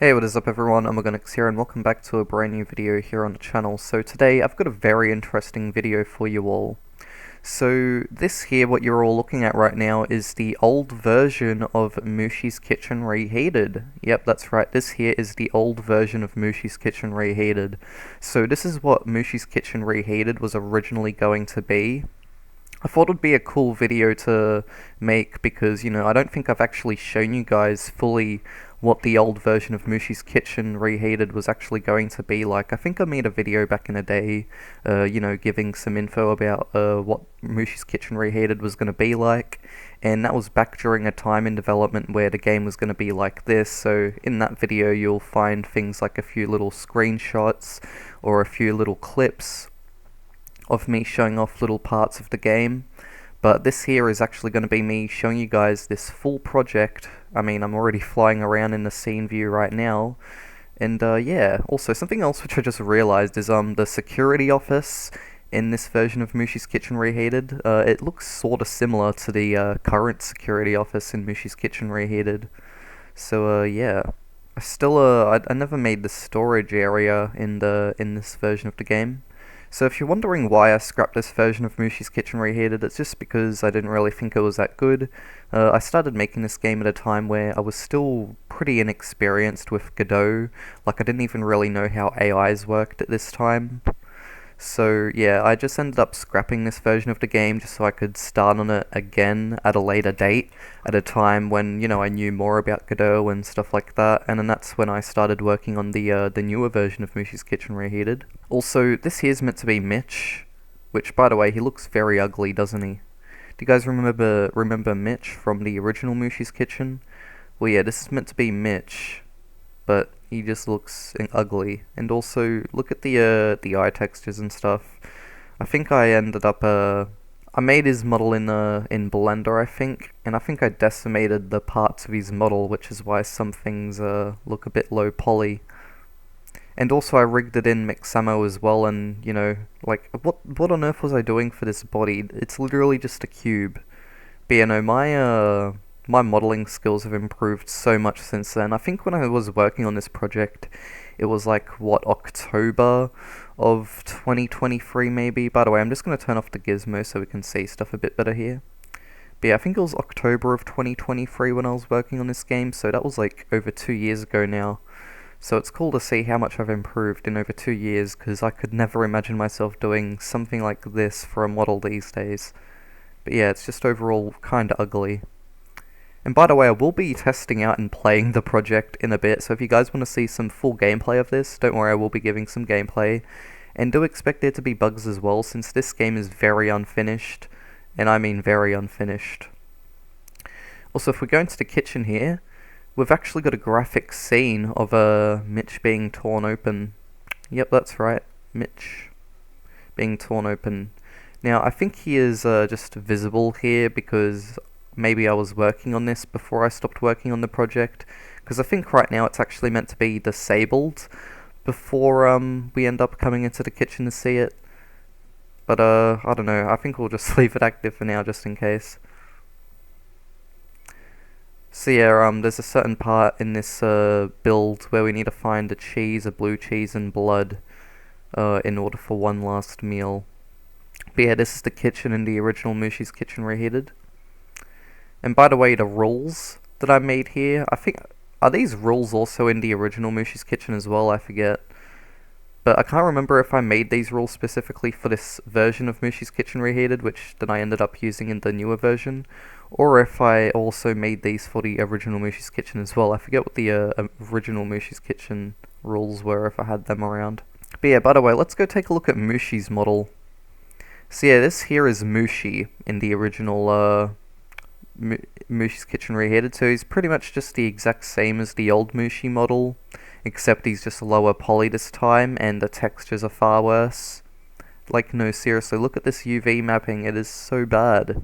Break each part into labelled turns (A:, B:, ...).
A: Hey, what is up everyone, Omogonix here and welcome back to a brand new video here on the channel. So today I've got a very interesting video for you all. So this here, what you're all looking at right now, is the old version of Mooshie's Kitchen Reheated. Yep, that's right, this here is the old version of Mooshie's Kitchen Reheated. So this is what Mooshie's Kitchen Reheated was originally going to be. I thought it would be a cool video to make because, I don't think I've actually shown you guys fully what the old version of Mooshie's Kitchen Reheated was actually going to be like. I think I made a video back in the day, giving some info about what Mooshie's Kitchen Reheated was going to be like, and that was back during a time in development where the game was going to be like this. So in that video you'll find things like a few little screenshots or a few little clips of me showing off little parts of the game, but this here is actually going to be me showing you guys this full project. I mean, I'm already flying around in the scene view right now, and yeah, also something else which I just realized is the security office in this version of Mooshie's Kitchen Reheated. It looks sort of similar to the current security office in Mooshie's Kitchen Reheated. So yeah, I never made the storage area in this version of the game. So if you're wondering why I scrapped this version of Mooshie's Kitchen Reheated, it's just because I didn't really think it was that good. I started making this game at a time where I was still pretty inexperienced with Godot. Like, I didn't even really know how AIs worked at this time. So yeah, I just ended up scrapping this version of the game just so I could start on it again at a later date, at a time when, I knew more about Godot and stuff like that, and then that's when I started working on the newer version of Mooshie's Kitchen Reheated. Also, this here's meant to be Mitch, which, by the way, he looks very ugly, doesn't he? Do you guys remember Mitch from the original Mooshie's Kitchen? Well, yeah, this is meant to be Mitch, but he just looks ugly. And also, look at the eye textures and stuff. I think I ended up I made his model in Blender, I think, and I think I decimated the parts of his model, which is why some things look a bit low poly. And also I rigged it in Mixamo as well, and like, what on earth was I doing for this body? It's literally just a cube. But my modeling skills have improved so much since then. I think when I was working on this project, it was like, what, October of 2023 maybe? By the way, I'm just going to turn off the gizmo so we can see stuff a bit better here. But yeah, I think it was October of 2023 when I was working on this game, so that was like over 2 years ago now. So it's cool to see how much I've improved in over 2 years, because I could never imagine myself doing something like this for a model these days. But yeah, it's just overall kinda ugly. And by the way, I will be testing out and playing the project in a bit, so if you guys want to see some full gameplay of this, don't worry, I will be giving some gameplay. And do expect there to be bugs as well, since this game is very unfinished, and I mean very unfinished. Also, if we go into the kitchen here, we've actually got a graphic scene of Mitch being torn open. Yep, that's right, Mitch being torn open. Now, I think he is just visible here because maybe I was working on this before I stopped working on the project, because I think right now it's actually meant to be disabled before we end up coming into the kitchen to see it. But I don't know, I think we'll just leave it active for now just in case. So yeah, there's a certain part in this build where we need to find a cheese, a blue cheese, and blood in order for one last meal. But yeah, this is the kitchen in the original Mooshie's Kitchen Reheated. And by the way, the rules that I made here, I think, are these rules also in the original Mooshie's Kitchen as well? I forget. But I can't remember if I made these rules specifically for this version of Mooshie's Kitchen Reheated, which then I ended up using in the newer version, or if I also made these for the original Mooshie's Kitchen as well. I forget what the original Mooshie's Kitchen rules were, if I had them around. But yeah, by the way, let's go take a look at Mooshie's model. So yeah, this here is Mooshie in the original Mooshie's Kitchen Reheated, so he's pretty much just the exact same as the old Mooshie model, except he's just lower poly this time, and the textures are far worse. Like, no, seriously, look at this UV mapping, it is so bad.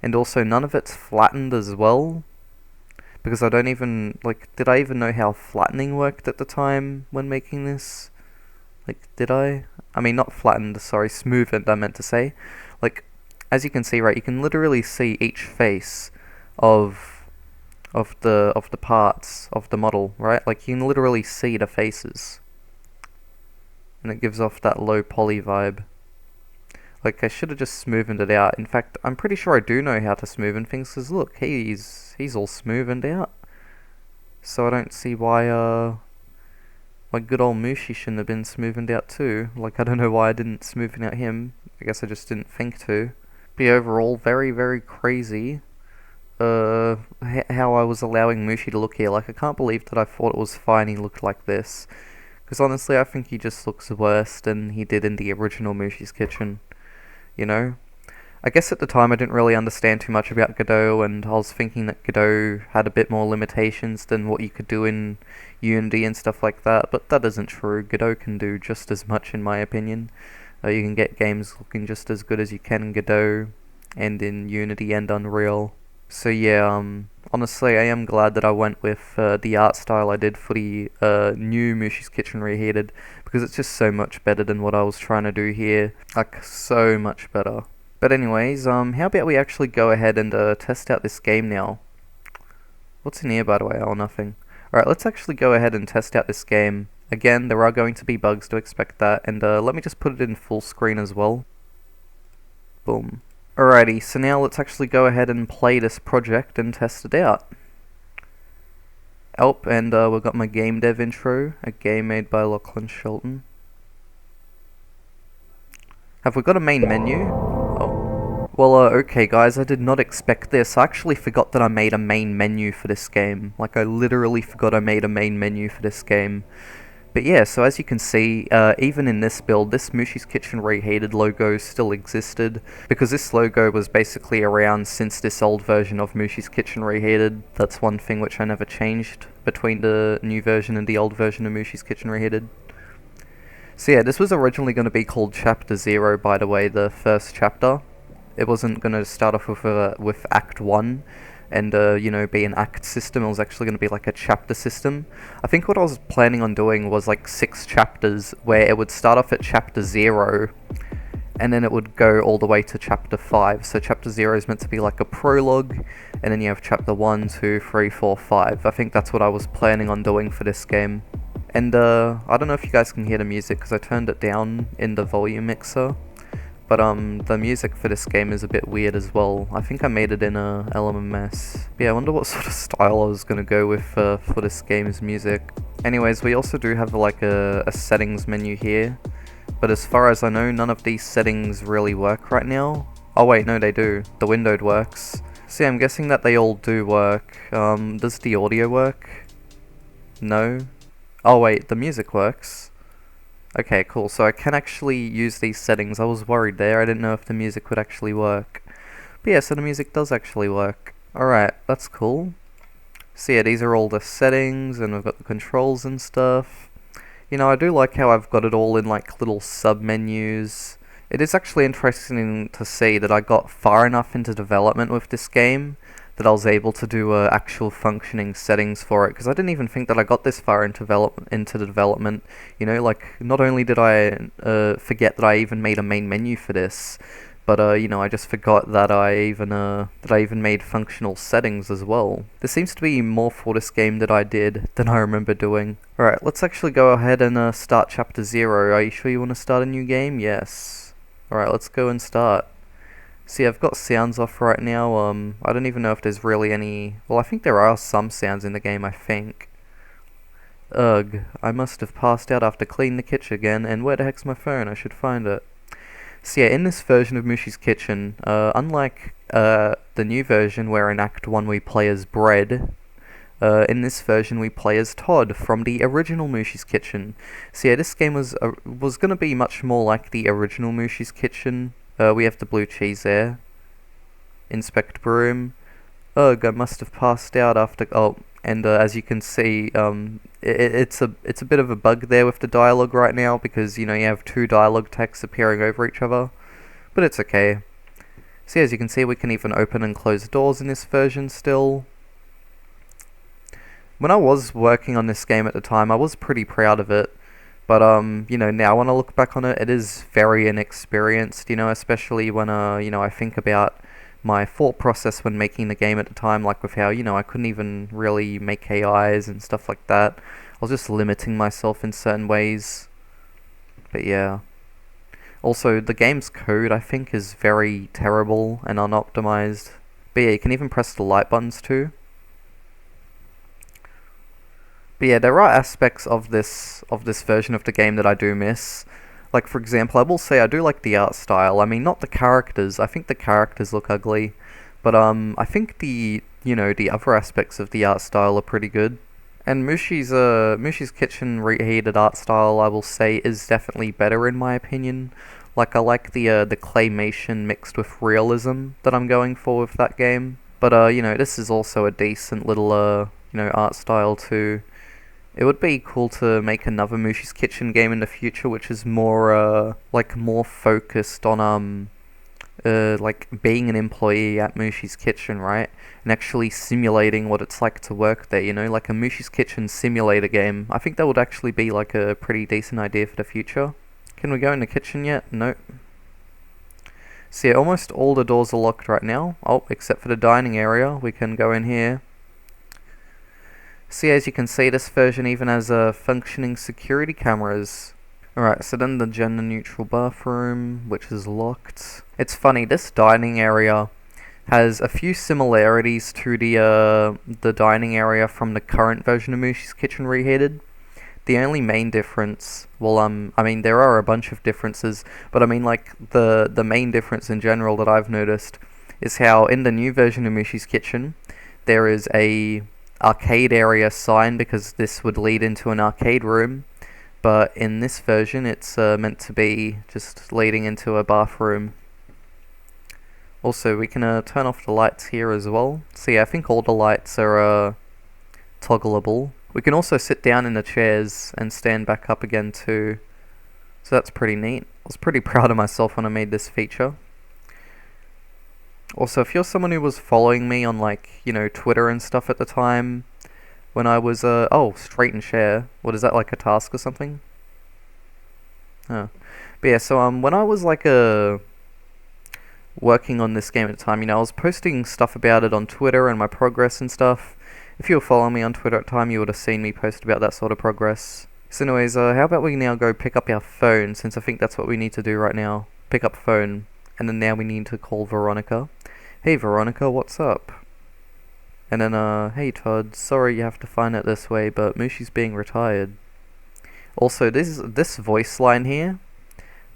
A: And also, none of it's flattened as well, because I don't even, like, did I even know how flattening worked at the time when making this? Like, did I? I mean, not flattened, sorry, smoothened, I meant to say. Like, as you can see, right, you can literally see each face of of the parts of the model, right? Like you can literally see the faces, and it gives off that low poly vibe. Like I should have just smoothened it out. In fact, I'm pretty sure I do know how to smoothen things. Cause look, he's all smoothened out. So I don't see why good old Mooshie shouldn't have been smoothened out too. Like I don't know why I didn't smoothen out him. I guess I just didn't think to. But overall, very very crazy. How I was allowing Mooshie to look here. Like I can't believe that I thought it was fine he looked like this. Because honestly, I think he just looks worse than he did in the original Mooshie's Kitchen. You know? I guess at the time I didn't really understand too much about Godot, and I was thinking that Godot had a bit more limitations than what you could do in Unity and stuff like that, but that isn't true. Godot can do just as much in my opinion. You can get games looking just as good as you can in Godot, and in Unity and Unreal. So yeah, honestly I am glad that I went with the art style I did for the new Mooshie's Kitchen Reheated, because it's just so much better than what I was trying to do here. Like, so much better. But anyways, how about we actually go ahead and test out this game now. What's in here, by the way? Oh, nothing. Alright, let's actually go ahead and test out this game. Again, there are going to be bugs, to expect that, and let me just put it in full screen as well. Boom. Alrighty, so now let's actually go ahead and play this project and test it out. And we've got my game dev intro, a game made by Lachlan Shelton. Have we got a main menu? Oh. Well, okay guys, I did not expect this. I actually forgot that I made a main menu for this game. Like, I literally forgot I made a main menu for this game. But yeah, so as you can see, even in this build, this Mooshie's Kitchen Reheated logo still existed, because this logo was basically around since this old version of Mooshie's Kitchen Reheated. That's one thing which I never changed between the new version and the old version of Mooshie's Kitchen Reheated. So yeah, this was originally going to be called Chapter 0, by the way, the first chapter. It wasn't going to start off with Act 1 and, you know, be an act system. It was actually going to be like a chapter system. I think what I was planning on doing was like 6 chapters, where it would start off at Chapter 0, and then it would go all the way to Chapter 5. So Chapter 0 is meant to be like a prologue, and then you have Chapter 1, 2, 3, 4, 5. I think that's what I was planning on doing for this game. And I don't know if you guys can hear the music, because I turned it down in the volume mixer. But the music for this game is a bit weird as well. I think I made it in LMMS. Yeah, I wonder what sort of style I was going to go with for this game's music. Anyways, we also do have like a settings menu here. But as far as I know, none of these settings really work right now. Oh wait, no they do. The windowed works. So yeah, I'm guessing that they all do work. Does the audio work? No? Oh wait, the music works. Okay, cool, so I can actually use these settings. I was worried there, I didn't know if the music would actually work. But yeah, so the music does actually work. Alright, that's cool. So yeah, these are all the settings, and we've got the controls and stuff. You know, I do like how I've got it all in like little sub-menus. It is actually interesting to see that I got far enough into development with this game that I was able to do actual functioning settings for it, because I didn't even think that I got this far into the development. You know, like, not only did I forget that I even made a main menu for this, but you know, I just forgot that I even made functional settings as well. There seems to be more for this game that I did than I remember doing. Alright, let's actually go ahead and start Chapter 0. Are you sure you want to start a new game? Yes. Alright, let's go and start. See, I've got sounds off right now. I don't even know if there's really any... Well, I think there are some sounds in the game, I think. Ugh, I must have passed out after cleaning the kitchen again, and where the heck's my phone? I should find it. So yeah, in this version of Mooshie's Kitchen, unlike the new version where in Act 1 we play as Bread, in this version we play as Todd from the original Mooshie's Kitchen. So yeah, this game was going to be much more like the original Mooshie's Kitchen. We have the blue cheese there. Inspect broom. Ugh, I must have passed out after... Oh, and as you can see, it's a bit of a bug there with the dialogue right now, because, you know, you have 2 dialogue texts appearing over each other. But it's okay. See, as you can see, we can even open and close doors in this version still. When I was working on this game at the time, I was pretty proud of it. But, you know, now when I look back on it, it is very inexperienced, you know, especially when, you know, I think about my thought process when making the game at the time, like with how, I couldn't even really make AIs and stuff like that. I was just limiting myself in certain ways. But yeah. Also, the game's code, I think, is very terrible and unoptimized. But yeah, you can even press the light buttons too. But yeah, there are aspects of this version of the game that I do miss. Like, for example, I will say I do like the art style. I mean, not the characters. I think the characters look ugly. But I think the other aspects of the art style are pretty good. And Mooshie's Kitchen Reheated art style, I will say, is definitely better in my opinion. Like, I like the claymation mixed with realism that I'm going for with that game. But this is also a decent little art style too. It would be cool to make another Mooshie's Kitchen game in the future, which is more more focused on like being an employee at Mooshie's Kitchen, right? And actually simulating what it's like to work there, like a Mooshie's Kitchen simulator game. I think that would actually be like a pretty decent idea for the future. Can we go in the kitchen yet? Nope. So yeah, almost all the doors are locked right now. Oh, except for the dining area. We can go in here. So yeah, as you can see, this version even has functioning security cameras. Alright, so then the gender neutral bathroom, which is locked. It's funny, this dining area has a few similarities to the dining area from the current version of Mooshie's Kitchen Reheated. The only main difference, well, I mean, there are a bunch of differences, but I mean, like, the main difference in general that I've noticed is how in the new version of Mooshie's Kitchen, there is a arcade area sign because this would lead into an arcade room. But in this version, it's meant to be just leading into a bathroom. Also, we can turn off the lights here as well. So yeah, I think all the lights are toggleable. We can also sit down in the chairs and stand back up again too. So that's pretty neat. I was pretty proud of myself when I made this feature. Also, if you're someone who was following me on Twitter and stuff at the time, when I was, straight and share. What is that, like a task or something? Oh. But yeah, so, when I was, working on this game at the time, I was posting stuff about it on Twitter and my progress and stuff. If you were following me on Twitter at the time, you would have seen me post about that sort of progress. So anyways, how about we now go pick up our phone, since I think that's what we need to do right now. Pick up phone. And then now we need to call Veronica. Hey Veronica, what's up? And then, hey Todd, sorry you have to find it this way, but Mooshie's being retired. Also, this voice line here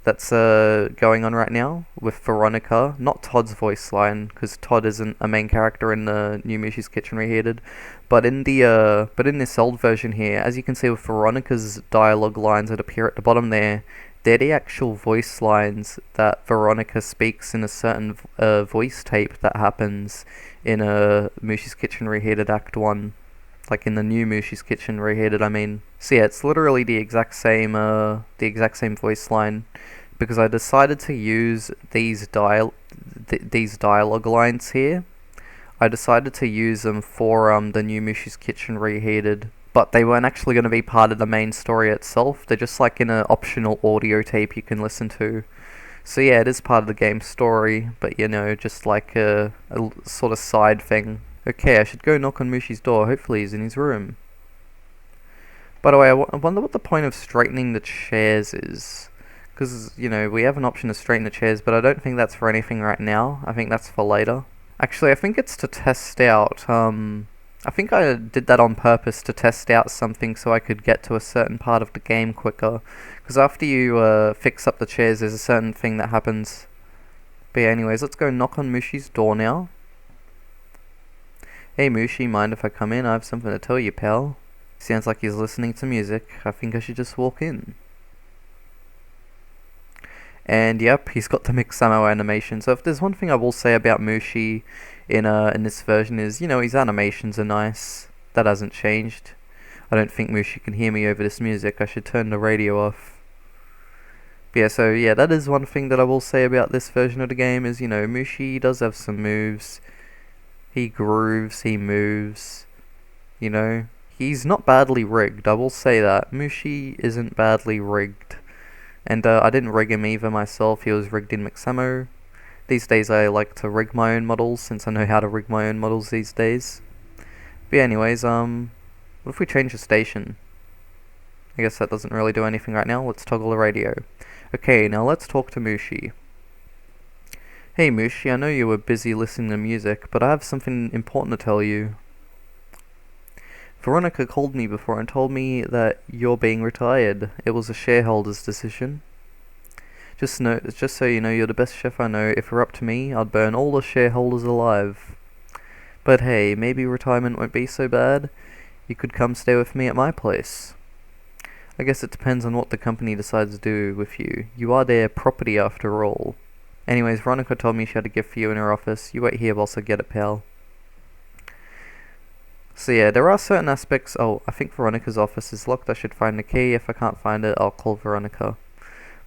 A: that's going on right now with Veronica, not Todd's voice line, because Todd isn't a main character in the new Mooshie's Kitchen Reheated, but in this old version here, as you can see with Veronica's dialogue lines that appear at the bottom there, they're the actual voice lines that Veronica speaks in a certain voice tape that happens in Mooshie's Kitchen Reheated Act 1. Like in the new Mooshie's Kitchen Reheated, I mean. So yeah, it's literally the exact same voice line, because I decided to use these dialogue lines here. I decided to use them for the new Mooshie's Kitchen Reheated, but they weren't actually going to be part of the main story itself. They're just like in an optional audio tape you can listen to. So yeah, it is part of the game's story, but just like a sort of side thing. Okay, I should go knock on Mooshie's door. Hopefully he's in his room. By the way, I wonder what the point of straightening the chairs is. Because, we have an option to straighten the chairs, but I don't think that's for anything right now. I think that's for later. Actually, I think it's to test out, I think I did that on purpose to test out something so I could get to a certain part of the game quicker. Because after you fix up the chairs, there's a certain thing that happens. But yeah, anyways, let's go knock on Mooshie's door now. Hey Mooshie, mind if I come in? I have something to tell you, pal. Sounds like he's listening to music. I think I should just walk in. And yep, he's got the mixed ammo animation. So if there's one thing I will say about Mooshie in this version is, his animations are nice. That hasn't changed. I don't think Mooshie can hear me over this music. I should turn the radio off. But yeah, so yeah, that is one thing that I will say about this version of the game is, Mooshie does have some moves. He grooves, he moves, He's not badly rigged, I will say that. Mooshie isn't badly rigged. And I didn't rig him either myself, he was rigged in Mixamo. These days I like to rig my own models, since I know how to rig my own models these days. But yeah, anyways, what if we change the station? I guess that doesn't really do anything right now. Let's toggle the radio. Okay, now let's talk to Mooshie. Hey Mooshie, I know you were busy listening to music, but I have something important to tell you. Veronica called me before and told me that you're being retired. It was a shareholder's decision. Just so you know, you're the best chef I know. If it were up to me, I'd burn all the shareholders alive. But hey, maybe retirement won't be so bad. You could come stay with me at my place. I guess it depends on what the company decides to do with you. You are their property after all. Anyways, Veronica told me she had a gift for you in her office. You wait here whilst I get it, pal. So yeah, there are certain aspects... Oh, I think Veronica's office is locked. I should find the key. If I can't find it, I'll call Veronica.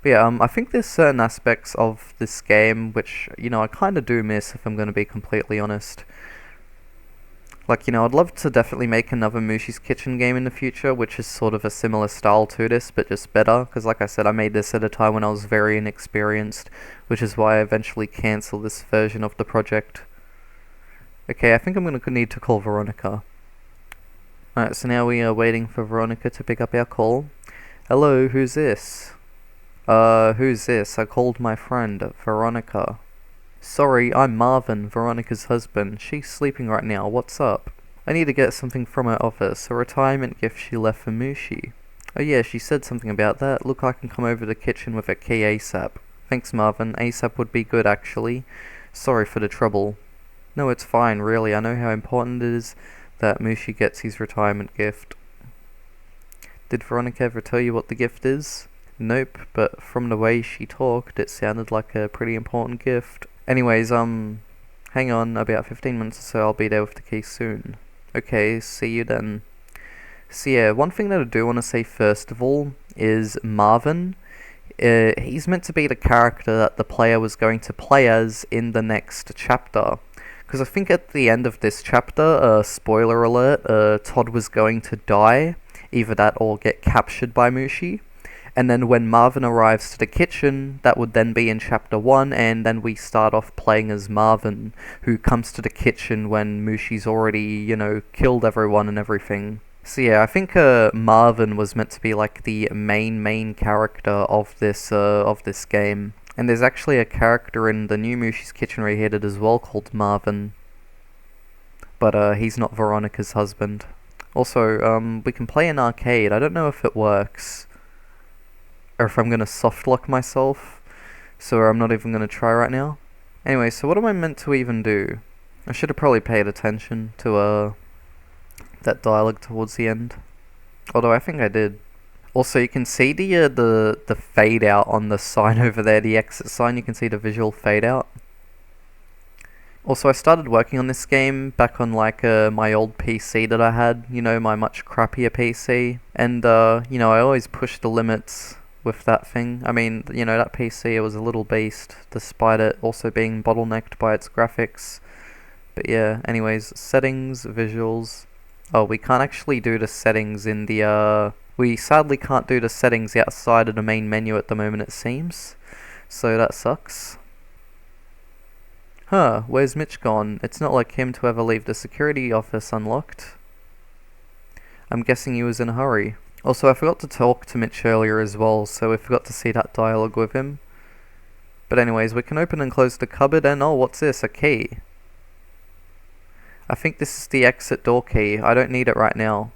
A: But yeah, I think there's certain aspects of this game which, I kind of do miss, if I'm going to be completely honest. Like, I'd love to definitely make another Mooshie's Kitchen game in the future, which is sort of a similar style to this, but just better. Because like I said, I made this at a time when I was very inexperienced, which is why I eventually cancelled this version of the project. Okay, I think I'm going to need to call Veronica. Alright, so now we are waiting for Veronica to pick up our call. Hello, who's this? Who's this? I called my friend, Veronica. Sorry, I'm Marvin, Veronica's husband. She's sleeping right now. What's up? I need to get something from her office, a retirement gift she left for Mooshie. Oh yeah, she said something about that. Look, I can come over to the kitchen with a key ASAP. Thanks, Marvin. ASAP would be good, actually. Sorry for the trouble. No, it's fine, really. I know how important it is that Mooshie gets his retirement gift. Did Veronica ever tell you what the gift is? Nope, but from the way she talked, it sounded like a pretty important gift. Anyways, hang on, about 15 minutes or so, I'll be there with the key soon. Okay, see you then. So yeah, one thing that I do want to say first of all is Marvin. He's meant to be the character that the player was going to play as in the next chapter. Because I think at the end of this chapter, spoiler alert, Todd was going to die. Either that or get captured by Mooshie. And then when Marvin arrives to the kitchen, that would then be in Chapter 1, and then we start off playing as Marvin, who comes to the kitchen when Mooshie's already, killed everyone and everything. So yeah, I think Marvin was meant to be like the main character of this game. And there's actually a character in the new Mooshie's Kitchen Reheated as well called Marvin. But he's not Veronica's husband. Also, we can play an arcade. I don't know if it works. Or if I'm going to soft lock myself, so I'm not even going to try right now. Anyway, so what am I meant to even do? I should have probably paid attention to that dialogue towards the end. Although I think I did. Also, you can see the fade out on the sign over there, the exit sign. You can see the visual fade out. Also, I started working on this game back on my old PC that I had. My much crappier PC, and I always push the limits with that thing. I mean, that PC, it was a little beast, despite it also being bottlenecked by its graphics. But yeah, anyways, settings, visuals. Oh, we can't actually do the settings in the, we sadly can't do the settings outside of the main menu at the moment, it seems. So that sucks. Huh, where's Mitch gone? It's not like him to ever leave the security office unlocked. I'm guessing he was in a hurry. Also, I forgot to talk to Mitch earlier as well, so we forgot to see that dialogue with him. But anyways, we can open and close the cupboard, and oh, what's this? A key. I think this is the exit door key. I don't need it right now.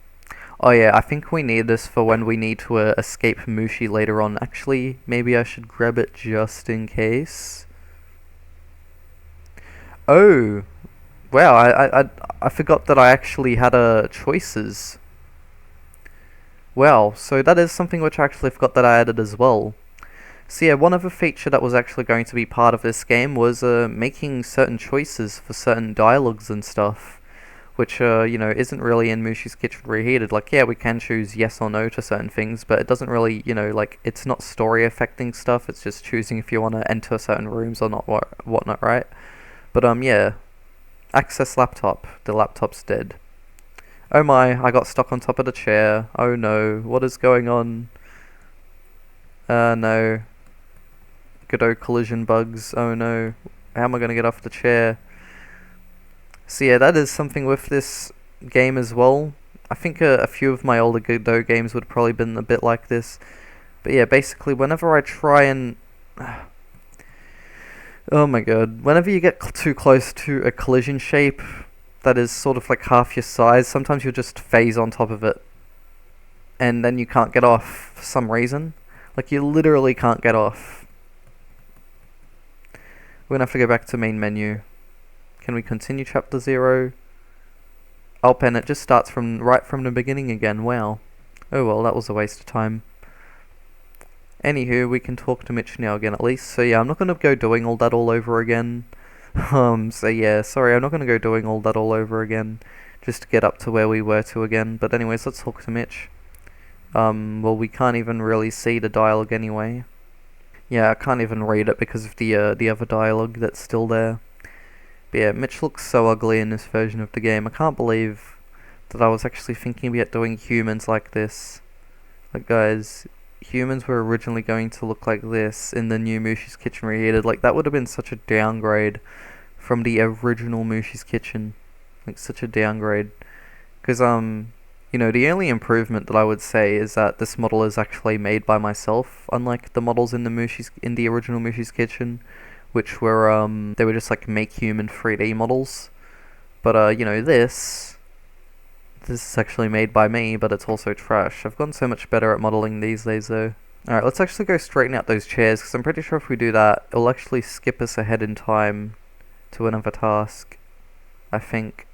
A: Oh yeah, I think we need this for when we need to escape Mooshie later on. Actually, maybe I should grab it just in case. Oh! Wow, I forgot that I actually had choices. Wow, so that is something which I actually forgot that I added as well. So yeah, one other feature that was actually going to be part of this game was making certain choices for certain dialogues and stuff, which isn't really in Mooshie's Kitchen Reheated. Like, yeah, we can choose yes or no to certain things, but it doesn't really, it's not story affecting stuff. It's just choosing if you want to enter certain rooms or not, whatnot, right? But yeah, access laptop. The laptop's dead. Oh my, I got stuck on top of the chair. Oh no, what is going on? No. Good old collision bugs. Oh no. How am I gonna get off the chair? So yeah, that is something with this game as well. I think a few of my older Godot games would have probably been a bit like this. But yeah, basically whenever I try and... Oh my god. Whenever you get too close to a collision shape that is sort of like half your size, sometimes you'll just phase on top of it. And then you can't get off for some reason. Like, you literally can't get off. We're gonna have to go back to main menu. Can we continue chapter 0? Oh, and it just starts from right from the beginning again. Wow. Oh well, that was a waste of time. Anywho, we can talk to Mitch now again at least. So yeah, I'm not gonna go doing all that all over again. So yeah, sorry, I'm not gonna go doing all that all over again. Just to get up to where we were to again. But anyways, let's talk to Mitch. Well, we can't even really see the dialogue anyway. Yeah, I can't even read it because of the other dialogue that's still there. But yeah, Mitch looks so ugly in this version of the game. I can't believe that I was actually thinking about doing humans like this. Like, guys, humans were originally going to look like this in the new Mooshie's Kitchen Reheated. Like, that would have been such a downgrade from the original Mooshie's Kitchen. Like, such a downgrade. Because, you know, the only improvement that I would say is that this model is actually made by myself, unlike the models in the original Mooshie's Kitchen, which were, they were just like make human 3D models. But, you know, this is actually made by me, but it's also trash. I've gotten so much better at modeling these days, though. Alright, let's actually go straighten out those chairs, because I'm pretty sure if we do that, it'll actually skip us ahead in time to another task, I think.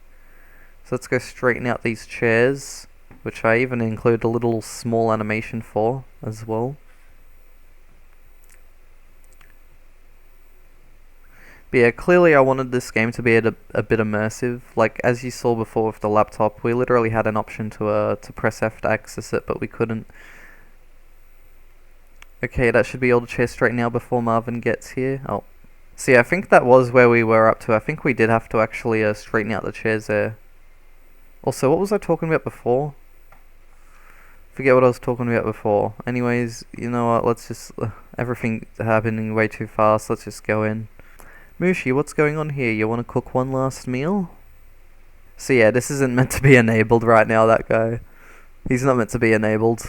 A: So let's go straighten out these chairs, which I even include a little small animation for as well. But yeah, clearly I wanted this game to be a bit immersive. Like, as you saw before with the laptop, we literally had an option to press F to access it, but we couldn't. Okay, that should be all the chairs straight now before Marvin gets here. Oh. So yeah, I think that was where we were up to. I think we did have to actually straighten out the chairs there. Also, what was I talking about before? Forget what I was talking about before. Anyways, you know what, let's just... everything happening way too fast, let's just go in. Mooshie, what's going on here? You want to cook one last meal? So yeah, this isn't meant to be enabled right now, that guy. He's not meant to be enabled.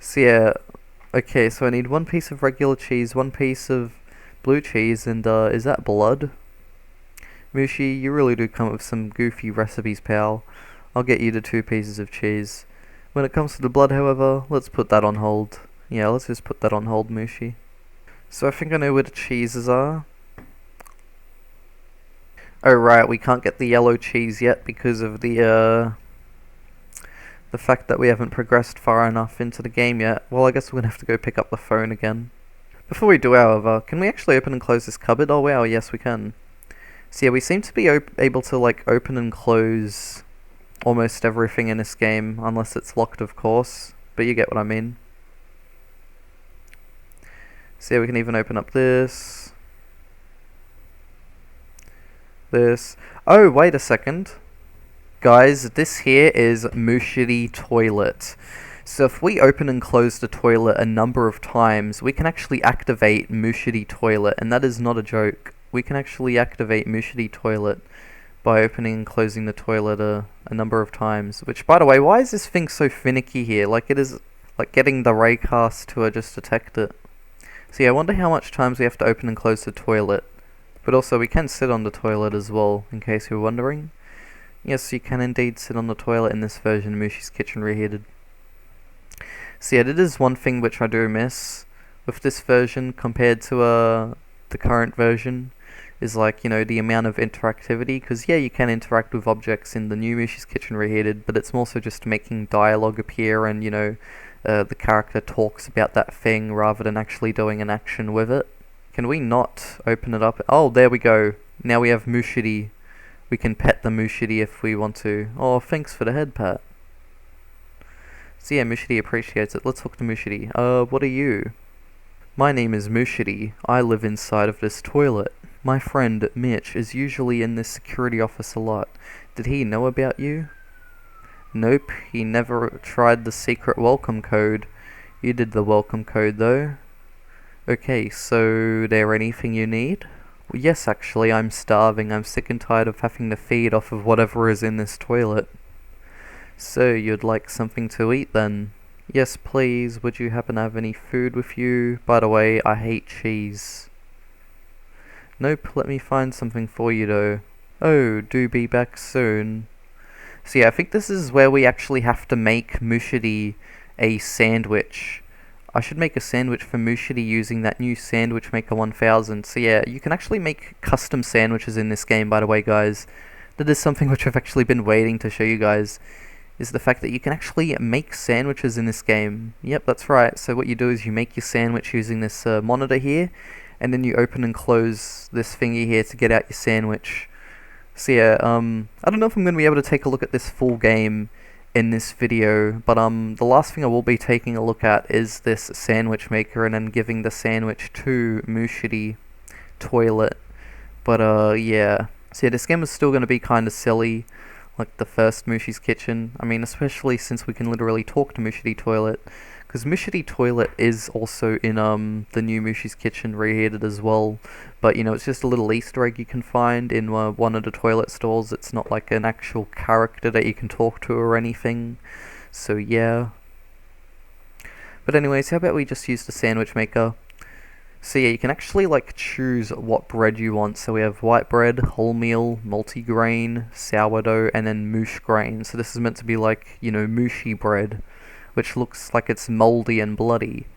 A: So yeah, okay, so I need one piece of regular cheese, one piece of blue cheese, and is that blood? Mooshie, you really do come up with some goofy recipes, pal. I'll get you the 2 pieces of cheese. When it comes to the blood, however, let's put that on hold. Yeah, let's just put that on hold, Mooshie. So I think I know where the cheeses are. Oh right, we can't get the yellow cheese yet because of the fact that we haven't progressed far enough into the game yet. Well, I guess we're gonna have to go pick up the phone again. Before we do, however, can we actually open and close this cupboard? Oh wow, yes we can. So yeah, we seem to be able to like open and close almost everything in this game, unless it's locked, of course, but you get what I mean. So yeah, we can even open up this. Oh, wait a second. Guys, this here is Mooshie Toilet. So if we open and close the toilet a number of times, we can actually activate Mooshie Toilet, and that is not a joke. We can actually activate Mooshie Toilet by opening and closing the toilet a number of times. Which, by the way, why is this thing so finicky here? Like, it is like getting the raycast to just detect it. So yeah, I wonder how much times we have to open and close the toilet. But also, we can sit on the toilet as well, in case you're wondering. Yes, you can indeed sit on the toilet in this version of Mooshie's Kitchen Reheated. So yeah, that is one thing which I do miss with this version compared to the current version, is like, you know, the amount of interactivity, because yeah, you can interact with objects in the new Mooshie's Kitchen Reheated, but it's more so just making dialogue appear and, you know, the character talks about that thing rather than actually doing an action with it. Can we not open it up? Oh, there we go. Now we have Mooshie. We can pet the Mooshie if we want to. Oh, thanks for the head pat. So yeah, Mooshie appreciates it. Let's talk to Mooshie. What are you? My name is Mooshie. I live inside of this toilet. My friend, Mitch, is usually in this security office a lot. Did he know about you? Nope, he never tried the secret welcome code. You did the welcome code, though. Okay, so there anything you need? Well, yes, actually, I'm starving. I'm sick and tired of having to feed off of whatever is in this toilet. So, you'd like something to eat then? Yes, please. Would you happen to have any food with you? By the way, I hate cheese. Nope, let me find something for you though. Oh, do be back soon. So yeah, I think this is where we actually have to make Mooshie a sandwich. I should make a sandwich for Mooshie using that new Sandwich Maker 1000. So yeah, you can actually make custom sandwiches in this game, by the way, guys. That is something which I've actually been waiting to show you guys, is the fact that you can actually make sandwiches in this game. Yep, that's right. So what you do is you make your sandwich using this monitor here, and then you open and close this thingy here to get out your sandwich. So yeah, I don't know if I'm going to be able to take a look at this full game in this video, but the last thing I will be taking a look at is this sandwich maker and then giving the sandwich to Mooshie Toilet. But yeah. So yeah, this game is still going to be kind of silly, like the first Mooshie's Kitchen. I mean, especially since we can literally talk to Mooshie Toilet, because Mooshie Toilet is also in the new Mooshie's Kitchen Reheated as well. But you know, it's just a little Easter egg you can find in one of the toilet stalls. It's not like an actual character that you can talk to or anything. So yeah. But anyways, how about we just use the sandwich maker? So yeah, you can actually like choose what bread you want. So we have white bread, wholemeal, multigrain, sourdough, and then moosh grain. So this is meant to be like, you know, Mooshie bread, which looks like it's moldy and bloody.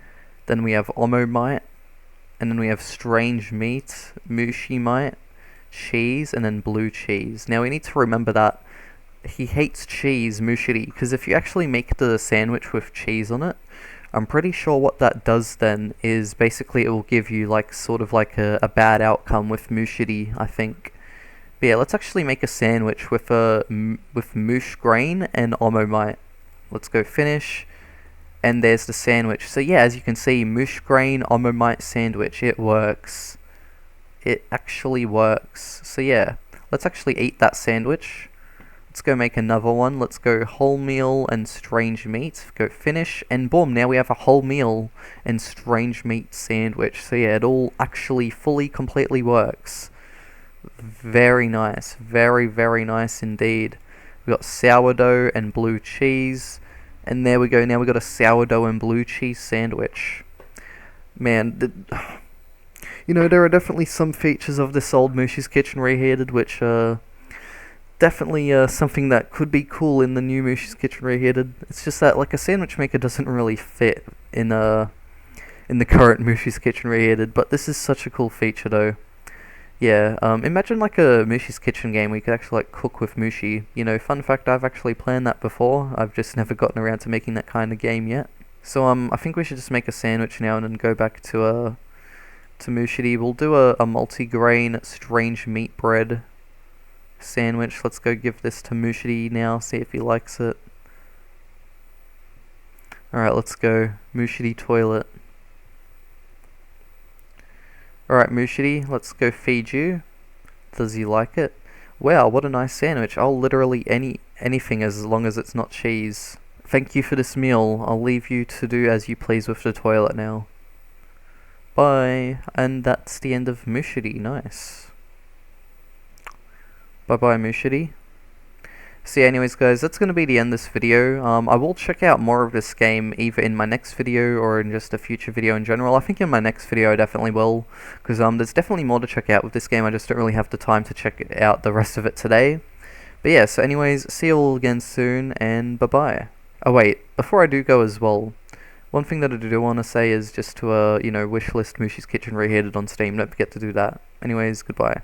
A: Then we have Omogonix, and then we have strange meat, Mooshie mite, cheese, and then blue cheese. Now we need to remember that he hates cheese, Mooshie, because if you actually make the sandwich with cheese on it, I'm pretty sure what that does then is basically it will give you like sort of like a bad outcome with Mooshie, I think. But yeah, let's actually make a sandwich with moosh grain and Omogonix. Let's go finish, and there's the sandwich. So yeah, as you can see, moosh grain Omogonix sandwich, it works. It actually works. So yeah, let's actually eat that sandwich. Let's go make another one. Let's go wholemeal and strange meat. Go finish, and boom, now we have a wholemeal and strange meat sandwich. So yeah, it all actually fully, completely works. Very nice. Very, very nice indeed. We got sourdough and blue cheese, and there we go. Now we got a sourdough and blue cheese sandwich. Man, you know, there are definitely some features of this old Mooshie's Kitchen Reheated which definitely something that could be cool in the new Mooshie's Kitchen Reheated. It's just that like a sandwich maker doesn't really fit in the current Mooshie's Kitchen Reheated, but this is such a cool feature though. Yeah, imagine like a Mooshie's Kitchen game where you could actually like cook with Mooshie. You know, fun fact, I've actually planned that before. I've just never gotten around to making that kind of game yet. So I think we should just make a sandwich now and then go back to Mooshie. We'll do a multi-grain strange meat bread sandwich. Let's go give this to Mooshie now, see if he likes it. Alright, let's go. Mooshie Toilet. Alright, Mooshie, let's go feed you. Does he like it? Wow, what a nice sandwich. I'll literally anything as long as it's not cheese. Thank you for this meal. I'll leave you to do as you please with the toilet now. Bye. And that's the end of Mooshie. Nice. Bye-bye, Mooshie. So yeah, anyways guys, that's going to be the end of this video. I will check out more of this game either in my next video or in just a future video in general. I think in my next video I definitely will, because there's definitely more to check out with this game. I just don't really have the time to check out the rest of it today. But yeah, so anyways, see you all again soon, and bye-bye. Oh wait, before I do go as well, one thing that I do want to say is just to, you know, wishlist Mooshie's Kitchen Reheated on Steam. Don't forget to do that. Anyways, goodbye.